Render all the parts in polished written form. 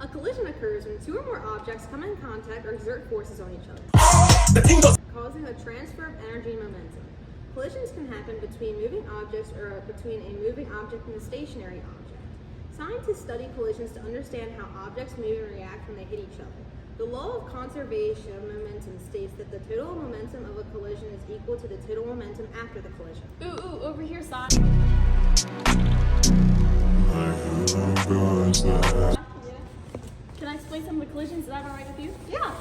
A collision occurs when two or more objects come in contact or exert forces on each other, causing a transfer of energy and momentum. Collisions can happen between moving objects or between a moving object and a stationary object. Scientists study collisions to understand how objects move and react when they hit each other. The law of conservation of momentum states that the total momentum of a collision is equal to the total momentum after the collision. Ooh, over here, Sai. Can I explain some of the collisions? Is that alright with you? Yeah.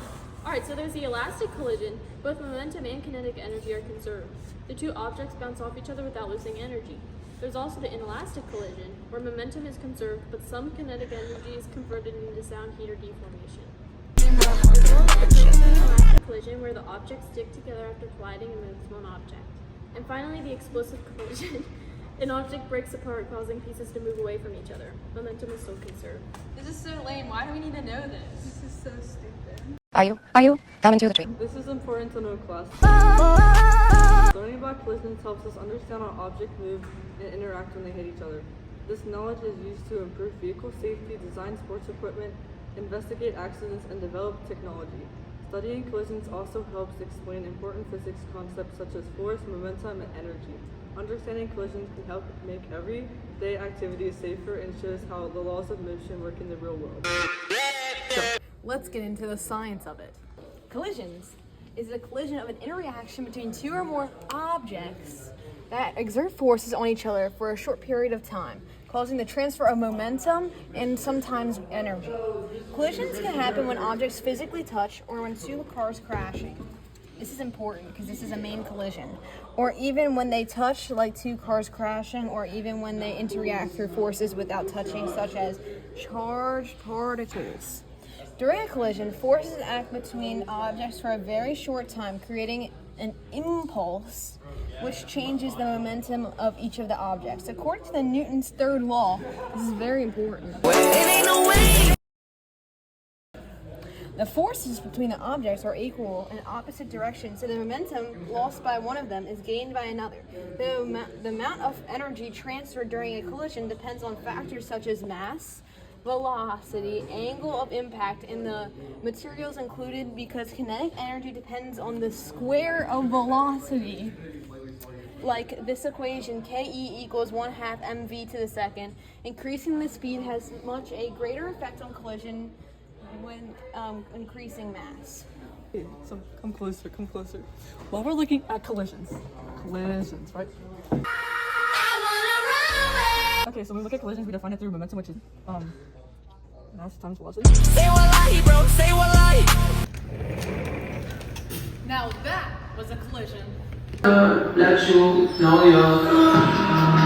Alright, so there's the elastic collision. Both momentum and kinetic energy are conserved. The two objects bounce off each other without losing energy. There's also the inelastic collision, where momentum is conserved, but some kinetic energy is converted into sound, heat, or deformation. As well as the inelastic collision, where the objects stick together after colliding and moves one object. And finally, the explosive collision. An object breaks apart, causing pieces to move away from each other. Momentum is still conserved. This is so lame. Why do we need to know this? This is so stupid. Are you? Come into the tree. This is important to know, class. Learning about collisions helps us understand how objects move and interact when they hit each other. This knowledge is used to improve vehicle safety, design sports equipment, investigate accidents, and develop technology. Studying collisions also helps explain important physics concepts such as force, momentum, and energy. Understanding collisions can help make everyday activities safer and shows how the laws of motion work in the real world. Let's get into the science of it. Collisions is a collision of an interaction between two or more objects that exert forces on each other for a short period of time, causing the transfer of momentum and sometimes energy. Collisions can happen when objects physically touch or when two cars crashing. This is important because this is a main collision. Or even when they touch, like two cars crashing, or even when they interact through forces without touching, such as charged particles. During a collision, forces act between objects for a very short time, creating an impulse which changes the momentum of each of the objects. According to the Newton's third law, this is very important. The forces between the objects are equal in opposite directions, so the momentum lost by one of them is gained by another. The amount of energy transferred during a collision depends on factors such as mass, velocity, angle of impact, and the materials included, because kinetic energy depends on the square of velocity. Like this equation, Ke equals 1/2 mv to the second. Increasing the speed has much a greater effect on collision when increasing mass. Okay, so come closer. While we're looking at collisions, right? Okay, so when we look at collisions, we define it through momentum, which is mass times velocity. Say what lie, bro. Say what lie. Now that was a collision. Let you know MADVECCAUMNSTELLASAVANA